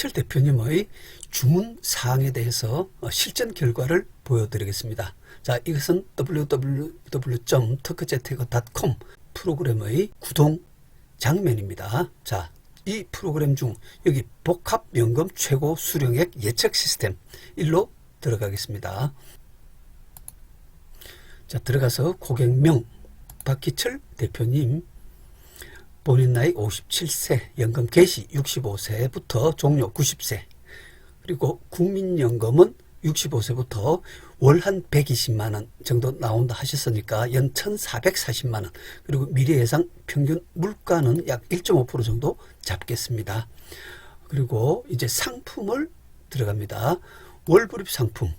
박희철 대표님의 주문 사항에 대해서 실전 결과를 보여드리겠습니다. 자, 이것은 www.터크재테크.com 프로그램의 구동 장면입니다. 자, 이 프로그램 중 여기 복합연금 최고 수령액 예측 시스템 1로 들어가겠습니다. 자, 들어가서 고객명 박희철 대표님, 본인 나이 57세, 연금 개시 65세부터 종료 90세, 그리고 국민연금은 65세부터 월 한 120만원 정도 나온다 하셨으니까 연 1440만원, 그리고 미래예상 평균 물가는 약 1.5% 정도 잡겠습니다. 그리고 이제 상품을 들어갑니다. 월불입 상품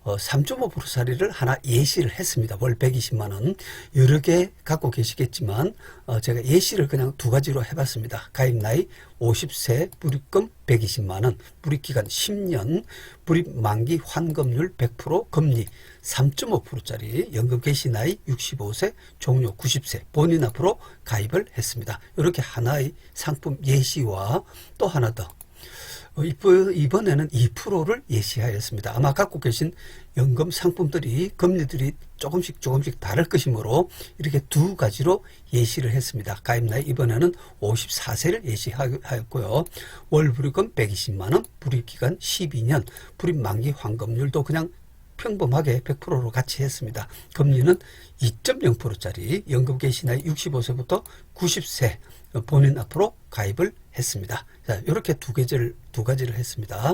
3.5%짜리를 하나 예시를 했습니다. 월 120만원. 여러 개 갖고 계시겠지만 제가 예시를 그냥 두 가지로 해봤습니다. 가입 나이 50세, 불입금 120만원, 불입기간 10년, 불입 만기 환급률 100%, 금리 3.5%짜리, 연금 개시 나이 65세, 종료 90세, 본인 앞으로 가입을 했습니다. 이렇게 하나의 상품 예시와 또 하나 더, 이번에는 2%를 예시하였습니다. 아마 갖고 계신 연금 상품들이 금리들이 조금씩 다를 것이므로 이렇게 두 가지로 예시를 했습니다. 가입 나이 이번에는 54세를 예시하였고요. 월 불입금 120만원, 불입기간 12년, 불입 만기 환급률도 그냥 평범하게 100%로 같이 했습니다. 금리는 2.0%짜리, 연금 개시 나이 65세부터 90세, 본인 앞으로 가입을 했습니다. 자, 이렇게 두 가지를 했습니다.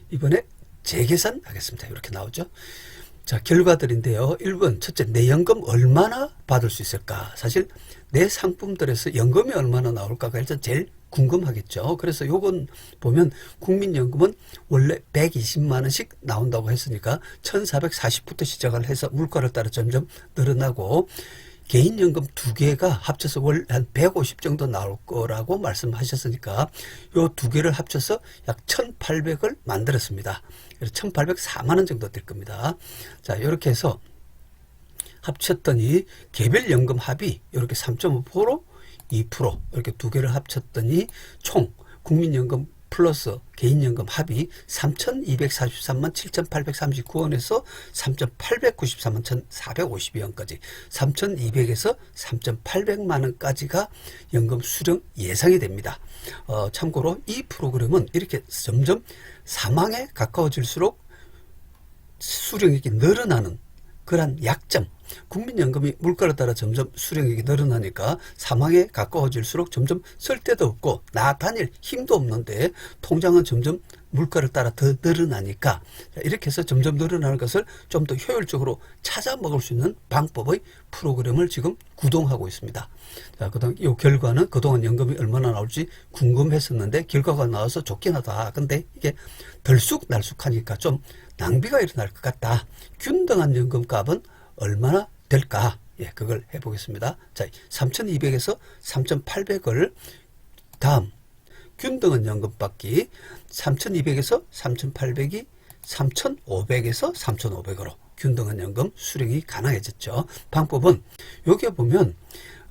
이번에 재계산 하겠습니다. 이렇게 나오죠. 자, 결과들인데요. 1번, 첫째, 내 연금 얼마나 받을 수 있을까? 사실 내 상품들에서 연금이 얼마나 나올까가 일단 제일 궁금하겠죠. 그래서 요건 보면 국민연금은 원래 120만원씩 나온다고 했으니까 1440부터 시작을 해서 물가를 따라 점점 늘어나고, 개인연금 두 개가 합쳐서 월 한 150 정도 나올 거라고 말씀하셨으니까 요 두 개를 합쳐서 약 1800을 만들었습니다. 그래서 1804만원 정도 될 겁니다. 자, 이렇게 해서 합쳤더니 개별연금 합이 이렇게 3.5%, 2% 이렇게 두 개를 합쳤더니 총 국민연금 플러스 개인연금 합이 3,243만 7,839원에서 3,893만 1,452원까지 3,200에서 3,800만원까지가 연금 수령 예상이 됩니다. 참고로 이 프로그램은 이렇게 점점 사망에 가까워질수록 수령액이 늘어나는 그런 약점, 국민연금이 물가를 따라 점점 수령액이 늘어나니까 사망에 가까워질수록 점점 쓸 데도 없고 나 다닐 힘도 없는데 통장은 점점 물가를 따라 더 늘어나니까 이렇게 해서 점점 늘어나는 것을 좀 더 효율적으로 찾아 먹을 수 있는 방법의 프로그램을 지금 구동하고 있습니다. 자, 그다음 이 결과는 그동안 연금이 얼마나 나올지 궁금했었는데 결과가 나와서 좋긴 하다. 근데 이게 덜쑥날쑥하니까 좀 낭비가 일어날 것 같다. 균등한 연금값은 얼마나 될까? 예, 그걸 해보겠습니다. 자, 3,200에서 3,800을 다음 균등한 연금 받기 3,200에서 3,800이 3,500에서 3,500으로 균등한 연금 수령이 가능해졌죠. 방법은 여기 보면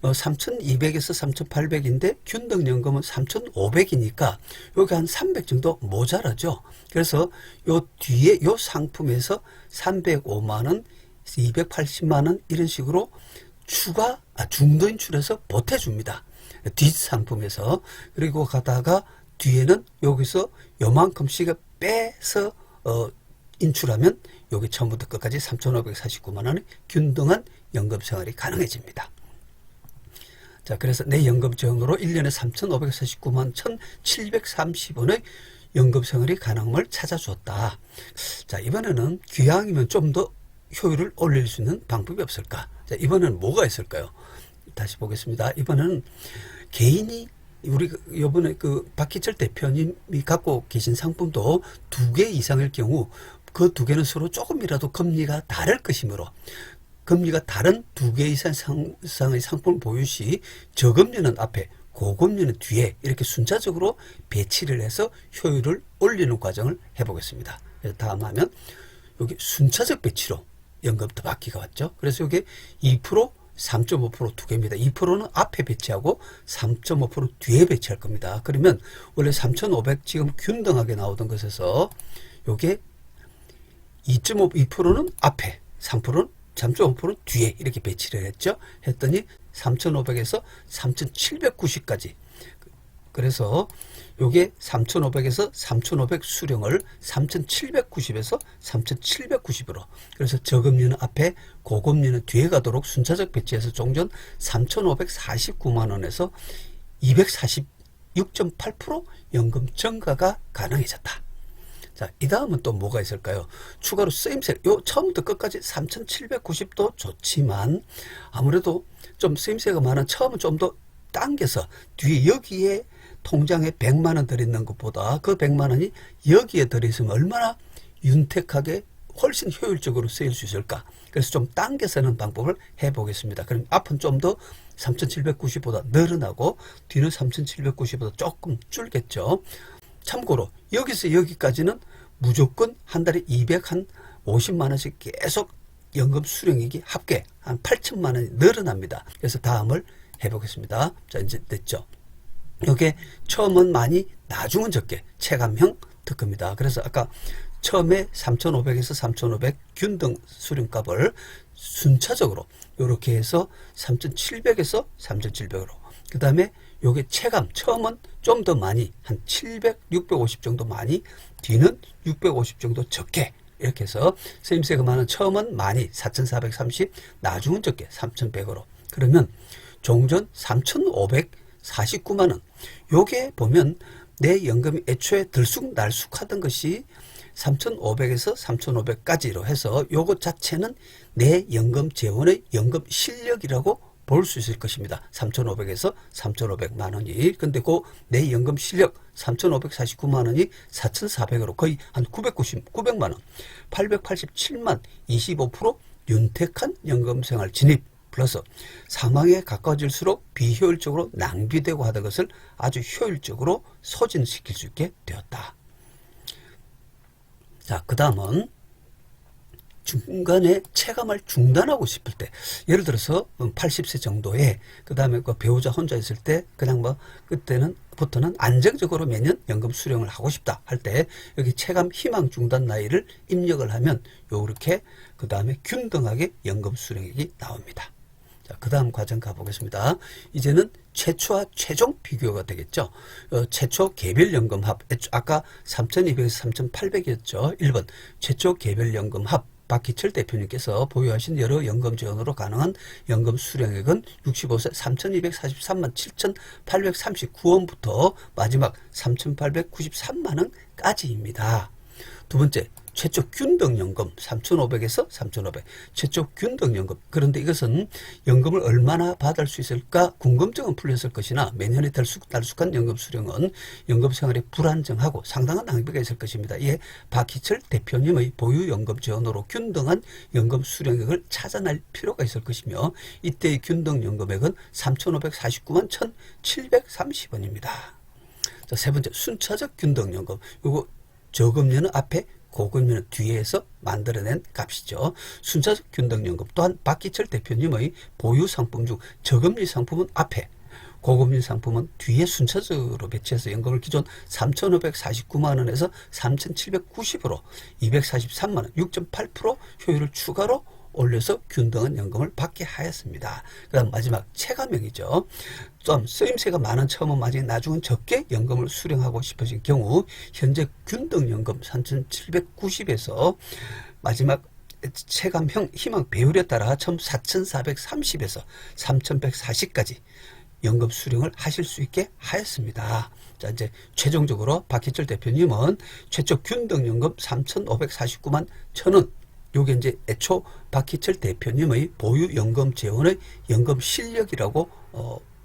3,200에서 3,800인데 균등연금은 3,500이니까 여기 한 300 정도 모자라죠. 그래서 요 뒤에 요 상품에서 305만원, 280만원 이런 식으로 중도 인출해서 보태줍니다. 뒷 상품에서. 그리고 가다가 뒤에는 여기서 요만큼씩 빼서 인출하면 여기 처음부터 끝까지 3,549만원의 균등한 연금 생활이 가능해집니다. 자, 그래서 내 연금정으로 1년에 3,549만 1,730원의 연금 생활이 가능함을 찾아주었다. 자, 이번에는 기왕이면 좀 더 효율을 올릴 수 있는 방법이 없을까? 자, 이번에는 뭐가 있을까요? 다시 보겠습니다. 이번에는 개인이 우리 이번에 그 박희철 대표님이 갖고 계신 상품도 2개 이상일 경우 그 2개는 서로 조금이라도 금리가 다를 것이므로 금리가 다른 2개 이상의 상품 보유 시 저금리는 앞에 고금리는 뒤에 이렇게 순차적으로 배치를 해서 효율을 올리는 과정을 해보겠습니다. 다음 하면 여기 순차적 배치로 연금 더 받기가 왔죠. 그래서 여기 2%, 3.5% 두 개입니다. 2%는 앞에 배치하고 3.5% 뒤에 배치할 겁니다. 그러면 원래 3,500 지금 균등하게 나오던 것에서 요게 2.2%는 앞에 3%는 3.5%는 뒤에 이렇게 배치를 했죠. 했더니 3,500에서 3,790까지. 그래서 요게 3,500에서 3,500 수령을 3,790에서 3,790으로, 그래서 저금리는 앞에 고금리는 뒤에 가도록 순차적 배치해서 종전 3,549만 원에서 246.8% 연금 증가가 가능해졌다. 자, 이 다음은 또 뭐가 있을까요? 추가로 쓰임새, 요 처음부터 끝까지 3,790도 좋지만 아무래도 좀 쓰임새가 많은 처음은 좀 더 당겨서 뒤에 여기에 통장에 100만 원 들어있는 것보다 그 100만 원이 여기에 들어있으면 얼마나 윤택하게 훨씬 효율적으로 쓰일 수 있을까? 그래서 좀 당겨 쓰는 방법을 해보겠습니다. 그럼 앞은 좀 더 3,790보다 늘어나고 뒤는 3,790보다 조금 줄겠죠. 참고로 여기서 여기까지는 무조건 한 달에 250만 원씩 계속 연금 수령액이 합계 한 8천만 원이 늘어납니다. 그래서 다음을 해보겠습니다. 자, 이제 됐죠. 이게 처음은 많이 나중은 적게 체감형 특허입니다. 그래서 아까 처음에 3,500에서 3,500 균등 수령값을 순차적으로 이렇게 해서 3,700에서 3,700으로, 그 다음에 요게 체감 처음은 좀 더 많이 한 700, 650 정도 많이, 뒤는 650 정도 적게, 이렇게 해서 쓰임새가 많은 처음은 많이 4,430, 나중은 적게 3,100으로. 그러면 종전 3,549만 원. 요게 보면 내 연금이 애초에 들쑥날쑥 하던 것이 3,500에서 3,500까지로 해서 요것 자체는 내 연금 재원의 연금 실력이라고 볼 수 있을 것입니다. 3,500에서 3,500만 원이. 근데 그 내 연금 실력 3,549만 원이 4,400으로 거의 한 900만 원. 887만 25% 윤택한 연금생활 진입 플러스 사망에 가까워질수록 비효율적으로 낭비되고 하던 것을 아주 효율적으로 소진시킬 수 있게 되었다. 자, 그 다음은 중간에 체감을 중단하고 싶을 때, 예를 들어서 80세 정도에 그 다음에 그 배우자 혼자 있을 때 그냥 뭐 그때부터는 안정적으로 매년 연금 수령을 하고 싶다 할 때 여기 체감 희망 중단 나이를 입력을 하면 요렇게 그 다음에 균등하게 연금 수령액이 나옵니다. 자, 그 다음 과정 가보겠습니다. 이제는 최초와 최종 비교가 되겠죠. 최초 개별연금합, 아까 3,200에서 3,800이었죠. 1번 최초 개별연금합 박희철 대표님께서 보유하신 여러 연금 재원으로 가능한 연금 수령액은 65세 3,243만 7,839원부터 마지막 3,893만 원까지입니다. 두 번째, 최초 균등연금 3,500에서 3,500 최초 균등연금. 그런데 이것은 연금을 얼마나 받을 수 있을까 궁금증은 풀렸을 것이나 매년의 들쑥날쑥한 연금 수령은 연금 생활에 불안정하고 상당한 낭비가 있을 것입니다. 이에 박희철 대표님의 보유 연금 재원으로 균등한 연금 수령액을 찾아낼 필요가 있을 것이며 이때의 균등연금액은 3,549만 1,730원입니다. 자, 세 번째, 순차적 균등연금. 요거 저금리는 앞에 고금리는 뒤에서 만들어낸 값이죠. 순차적 균등연금 또한 박희철 대표님의 보유 상품 중 저금리 상품은 앞에, 고금리 상품은 뒤에 순차적으로 배치해서 연금을 기존 3,549만 원에서 3,790으로 243만 원, 6.8% 효율을 추가로 올려서 균등한 연금을 받게 하였습니다. 그 다음 마지막 체감형이죠. 좀 쓰임새가 많은 처음은 많이 나중은 적게 연금을 수령하고 싶어진 경우 현재 균등연금 3,790에서 마지막 체감형 희망 배율에 따라 처음 4,430에서 3,140까지 연금 수령을 하실 수 있게 하였습니다. 자, 이제 최종적으로 박희철 대표님은 최초 균등연금 3,549만 1,000원, 요게 이제 애초 박희철 대표님의 보유 연금 재원의 연금 실력이라고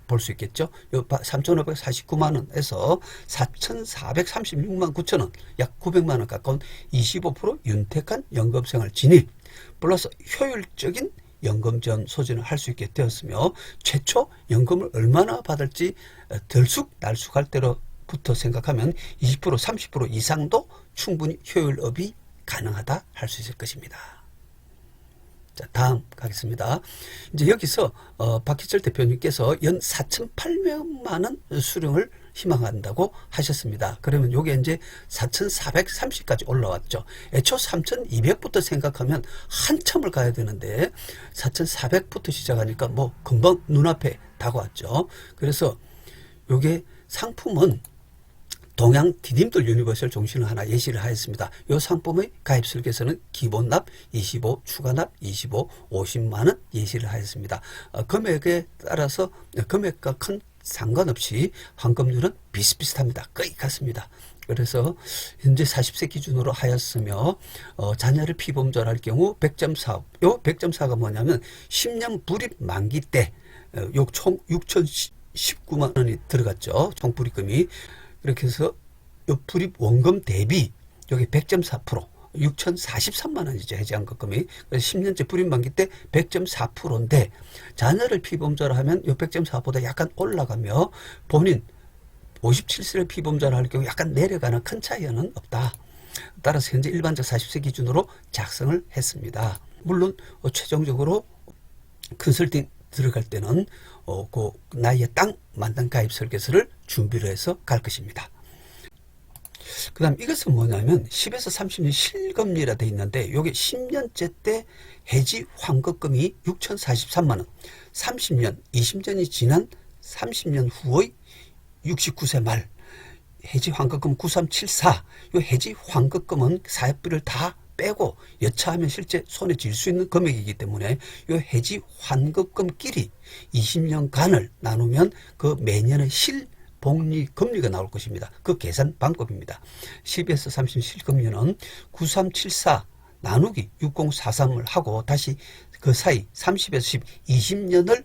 볼 수 있겠죠. 요 3,549만 원에서 4,436만 9천 원, 약 900만 원 가까운 25% 윤택한 연금 생활 진입 플러스 효율적인 연금 재원 소진을 할 수 있게 되었으며 최초 연금을 얼마나 받을지 들쑥날쑥할 때로부터 생각하면 20% 30% 이상도 충분히 효율업이 가능하다 할 수 있을 것입니다. 자, 다음 가겠습니다. 이제 여기서 박희철 대표님께서 연 4,800만 원 수령을 희망한다고 하셨습니다. 그러면 요게 이제 4,430까지 올라왔죠. 애초 3,200부터 생각하면 한참을 가야 되는데 4,400부터 시작하니까 뭐 금방 눈앞에 다가왔죠. 그래서 요게 상품은 동양 디딤돌 유니버설 종신을 하나 예시를 하였습니다. 이 상품의 가입 설계서는 기본납 25, 추가납 25, 50만 원 예시를 하였습니다. 금액에 따라서 금액과 큰 상관없이 환급률은 비슷비슷합니다. 거의 같습니다. 그래서 현재 40세 기준으로 하였으며 자녀를 피보험자로 할 경우 100점 사업, 요 100점 사업가 뭐냐면 10년 불입 만기 때 요 총 6,019만 원이 들어갔죠. 총 불입금이. 그렇게 해서 요 불입 원금 대비 여기 100.4% 6,043만 원이죠. 해지환급금이. 그래서 10년째 불입 만기 때 100.4%인데 자녀를 피보험자로 하면 요 100.4보다 약간 올라가며 본인 57세를 피보험자로 할 경우 약간 내려가는 큰 차이는 없다. 따라서 현재 일반적 40세 기준으로 작성을 했습니다. 물론 최종적으로 컨설팅 들어갈 때는 그 나이에 딱 맞는 가입 설계서를 준비를 해서 갈 것입니다. 그 다음 이것은 뭐냐면 10에서 30년 실금리라 되어 있는데 이게 10년째 때 해지 환급금이 6,043만 원, 30년, 20년이 지난 30년 후의 69세 말 해지 환급금 9374, 이 해지 환급금은 사업비를 다 빼고 여차하면 실제 손에 쥘 수 있는 금액이기 때문에 이 해지 환급금끼리 20년간을 나누면 그 매년의 실복리 금리가 나올 것입니다. 그 계산 방법입니다. 10에서 30 실금리는 9374 나누기 6043을 하고 다시 그 사이 30에서 10, 20년을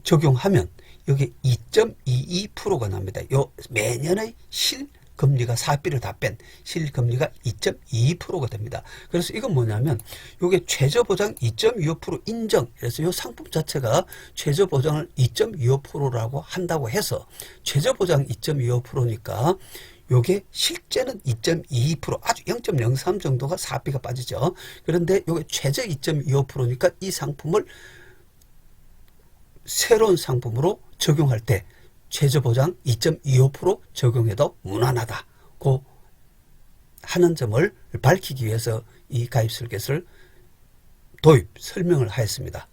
적용하면 여기 2.22%가 납니다. 요 매년의 실금리가 사업비를 다 뺀 실금리가 2.22%가 됩니다. 그래서 이건 뭐냐면 요게 최저보장 2.25% 인정. 그래서 요 상품 자체가 최저보장을 2.25%라고 한다고 해서 최저보장 2.25%니까 요게 실제는 2.22% 아주 0.03 정도가 사업비가 빠지죠. 그런데 요게 최저 2.25%니까 이 상품을 새로운 상품으로 적용할 때 최저보장 2.25% 적용해도 무난하다고 하는 점을 밝히기 위해서 이 가입 설계서를 도입, 설명을 하였습니다.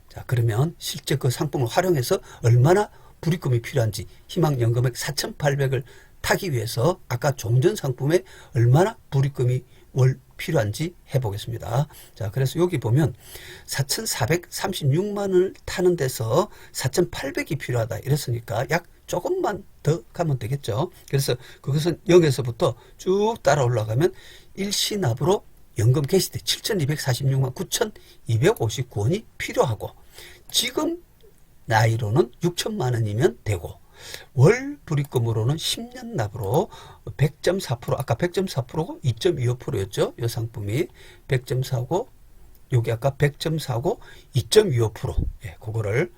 자, 그러면 실제 그 상품을 활용해서 얼마나 불입금이 필요한지 희망연금액 4,800을 타기 위해서 아까 종전 상품에 얼마나 불입금이 월 필요한지 해보겠습니다. 자, 그래서 여기 보면 4,436만 원을 타는 데서 4,800이 필요하다 이랬으니까 약 조금만 더 가면 되겠죠. 그래서 그것은 0에서부터 쭉 따라 올라가면 일시납으로 연금 개시 때 7,246만 9,259원이 필요하고 지금 나이로는 6천만 원이면 되고 월 불입금으로는 10년 납으로 100.4% 아까 100.4%고 2.25%였죠. 이 상품이 100.4고 여기 아까 100.4고 2.25% 예, 그거를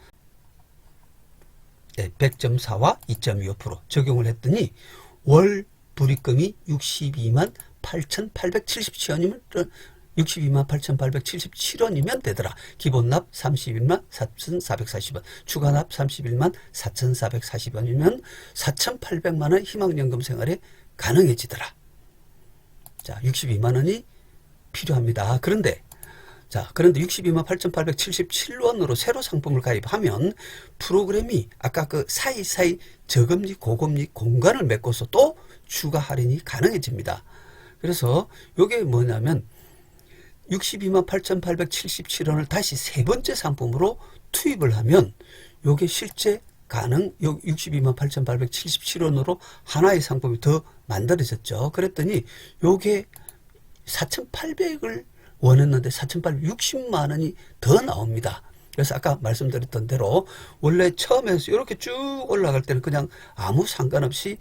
100.4와 2.25% 적용을 했더니 월 불입금이 62만 8,877원이면 62만 8,877원이면 되더라. 기본납 31만 4,440원, 추가납 31만 4,440원이면 4,800만 원 희망연금 생활에 가능해지더라. 자, 62만 원이 필요합니다. 그런데 62만 8,877원으로 새로 상품을 가입하면 프로그램이 아까 그 사이사이 저금리 고금리 공간을 메꿔서 또 추가 할인이 가능해집니다. 그래서 이게 뭐냐면 62만 8,877원을 다시 세 번째 상품으로 투입을 하면 요게 실제 가능 62만 8,877원으로 하나의 상품이 더 만들어졌죠. 그랬더니 요게 4,800을 원했는데 4,860만 원이 더 나옵니다. 그래서 아까 말씀드렸던 대로 원래 처음에서 이렇게 쭉 올라갈 때는 그냥 아무 상관없이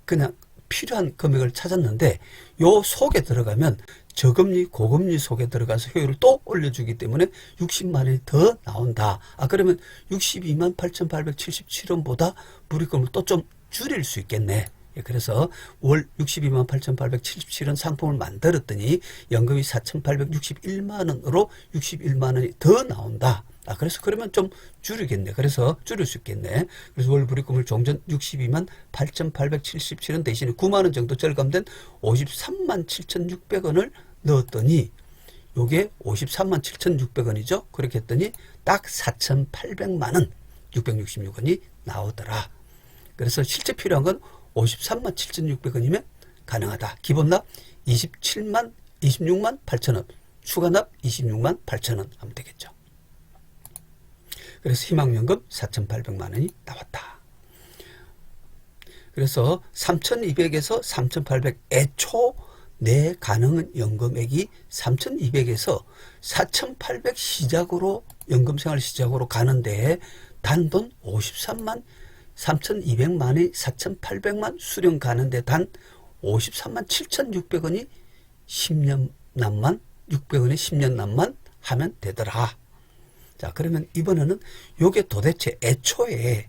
그냥 필요한 금액을 찾았는데 요 속에 들어가면 저금리 고금리 속에 들어가서 효율을 또 올려주기 때문에 60만 원이 더 나온다. 그러면 62만 8,877원보다 불입금을 또 좀 줄일 수 있겠네. 예, 그래서 월 62만 8,877원 상품을 만들었더니 연금이 4,861만 원으로 61만 원이 더 나온다. 그래서 그러면 좀 줄이겠네. 그래서 줄일 수 있겠네. 그래서 월 불입금을 종전 62만 8,877원 대신에 9만 원 정도 절감된 53만 7,600원을 넣었더니 요게 53만 7,600원이죠. 그렇게 했더니 딱 4,800만 원 666원이 나오더라. 그래서 실제 필요한 건 53만 7,600원이면 가능하다. 기본납 26만 8천원, 추가납 26만 8천원 하면 되겠죠. 그래서 희망연금 4,800만 원이 나왔다. 그래서 3,200에서 3,800 애초 내 가능한 연금액이 3,200에서 4,800 시작으로 연금생활 시작으로 가는데 단돈 53만 3,200만이 4,800만 수령 가는데 단 53만 7,600원이 10년 납만 600원에 10년 납만 하면 되더라. 자, 그러면 이번에는 요게 도대체 애초에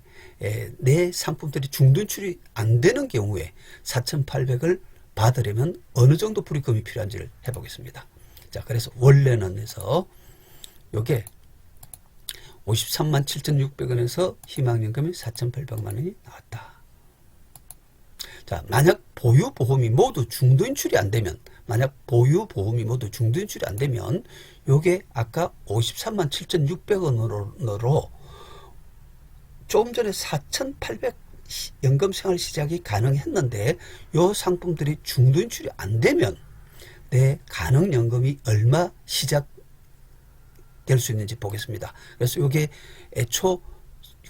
내 상품들이 중도인출이 안 되는 경우에 4,800을 받으려면 어느 정도 불입금이 필요한지를 해보겠습니다. 자, 그래서 원래는 해서 요게 53만 7,600원에서 희망연금이 4,800만 원이 나왔다. 자, 만약 보유보험이 모두 중도인출이 안 되면, 만약 보유보험이 모두 중도인출이 안 되면, 요게 아까 53만 7,600원으로 조금 전에 4,800 연금생활 시작이 가능했는데, 요 상품들이 중도인출이 안 되면, 내 가능연금이 얼마 시작 될 수 있는지 보겠습니다. 그래서 이게 애초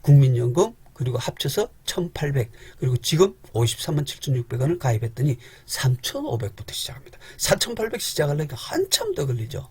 국민연금 그리고 합쳐서 1,800 그리고 지금 53만 7,600원을 가입했더니 3,500부터 시작합니다. 4,800 시작하려니까 한참 더 걸리죠.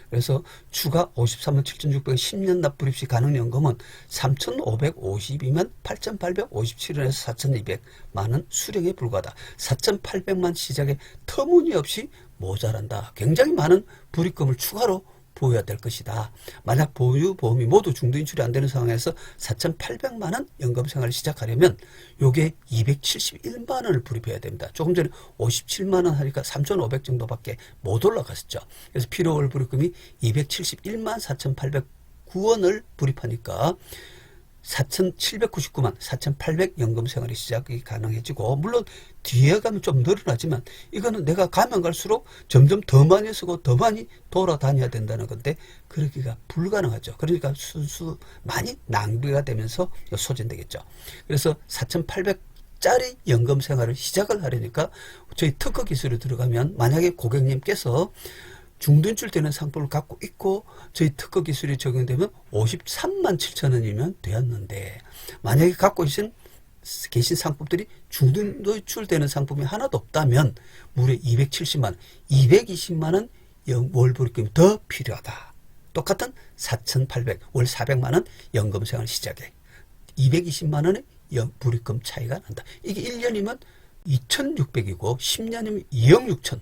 그래서 추가 53만 7,600원 10년 납부입시 가능연금은 3,552만 8,857원에서 4,200만원 수령에 불과하다. 4,800만 시작에 터무니없이 모자란다. 굉장히 많은 불입금을 추가로 보여야 될 것이다. 만약 보유보험이 모두 중도인출이 안 되는 상황에서 4,800만 원 연금생활을 시작하려면 요게 271만 원을 불입해야 됩니다. 조금 전에 57만 원 하니까 3,500 정도밖에 못 올라갔었죠. 그래서 필요월 불입금이 271만 4,809원을 불입하니까 4,799만 4,800 연금생활이 시작이 가능해지고, 물론 뒤에 가면 좀 늘어나지만 이거는 내가 가면 갈수록 점점 더 많이 쓰고 더 많이 돌아다녀야 된다는 건데 그러기가 불가능하죠. 그러니까 순수 많이 낭비가 되면서 소진되겠죠. 그래서 4,800짜리 연금생활을 시작을 하려니까 저희 특허 기술에 들어가면, 만약에 고객님께서 중도인출 되는 상품을 갖고 있고 저희 특허 기술이 적용되면 53만 7천원이면 되었는데, 만약에 갖고 계신 상품들이 중도인출 되는 상품이 하나도 없다면 무려 270만, 220만 원 월불입금이 더 필요하다. 똑같은 4,800, 월 400만 원 연금생활 시작에 220만 원의 불입금 차이가 난다. 이게 1년이면 2,600이고 10년이면 2억 6천.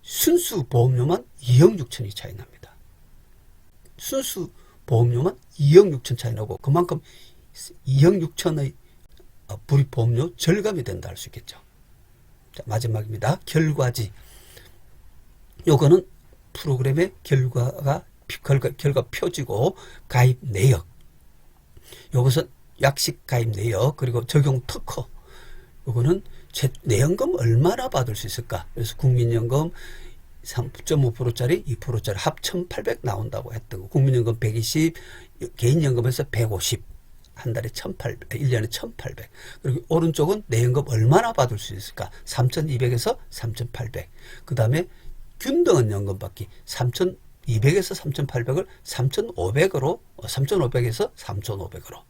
순수 보험료만 2억 6천이 차이 납니다. 순수 보험료만 2억 6천 차이 나고 그만큼 2억 6천의 불입보험료 절감이 된다 할 수 있겠죠. 자, 마지막입니다. 결과지. 요거는 프로그램의 결과 표지고 가입 내역. 요것은 약식 가입 내역 그리고 적용 특허. 요거는 내연금 얼마나 받을 수 있을까? 그래서 국민연금 3.5%짜리 2%짜리 합 1,800 나온다고 했던 거. 국민연금 120, 개인연금에서 150, 한 달에 1,800, 1년에 1,800. 그리고 오른쪽은 내연금 얼마나 받을 수 있을까? 3,200에서 3,800. 그 다음에 균등한 연금 받기 3,200에서 3,800을 3,500으로 3,500에서 3,500으로.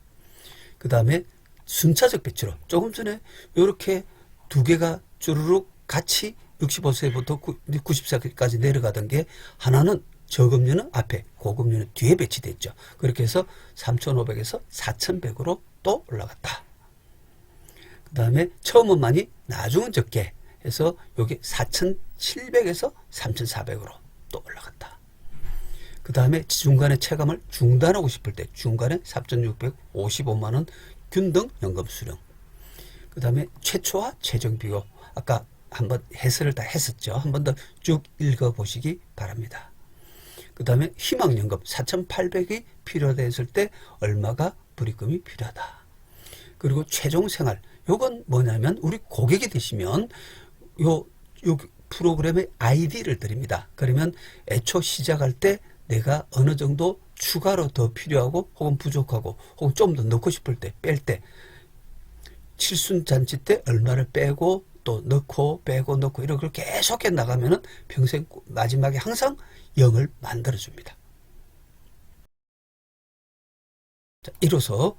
그 다음에 순차적 배치로 조금 전에 이렇게 두 개가 쭈르륵 같이 65세부터 90세까지 내려가던 게 하나는 저금리는 앞에, 고금리는 뒤에 배치됐죠. 그렇게 해서 3,500에서 4,100으로 또 올라갔다. 그 다음에 처음은 많이, 나중은 적게 해서 여기 4,700에서 3,400으로 또 올라갔다. 그 다음에 중간에 체감을 중단하고 싶을 때 중간에 4,655만 원 균등 연금 수령. 그 다음에 최초와 최종 비교. 아까 한번 해설을 다 했었죠. 한 번 더 쭉 읽어보시기 바랍니다. 그 다음에 희망연금 4,800이 필요하다 했을 때 얼마가 불입금이 필요하다. 그리고 최종생활. 요건 뭐냐면 우리 고객이 되시면 요 프로그램의 아이디를 드립니다. 그러면 애초 시작할 때 내가 어느 정도 추가로 더 필요하고 혹은 부족하고 혹은 좀 더 넣고 싶을 때 뺄 때 칠순잔치 때 얼마를 빼고 또 넣고 빼고 넣고 이런 걸 계속해 나가면은 평생 마지막에 항상 0을 만들어줍니다. 자, 이로써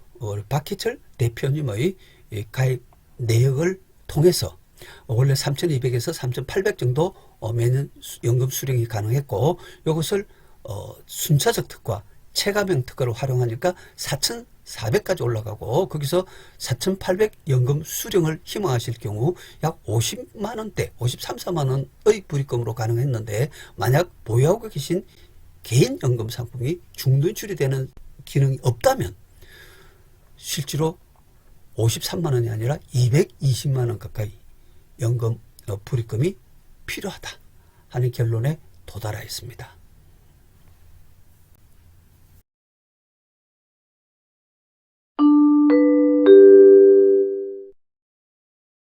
박희철 대표님의 가입 내역을 통해서 원래 3,200에서 3,800 정도 매년 연금 수령이 가능했고 이것을 순차적 특화, 체감형 특화로 활용하니까 4,400까지 올라가고 거기서 4,800 연금 수령을 희망하실 경우 약 50만 원대, 53, 4만 원의 불입금으로 가능했는데 만약 보유하고 계신 개인 연금 상품이 중도인출이 되는 기능이 없다면 실제로 53만 원이 아니라 220만 원 가까이 연금 불입금이 필요하다 하는 결론에 도달하였습니다.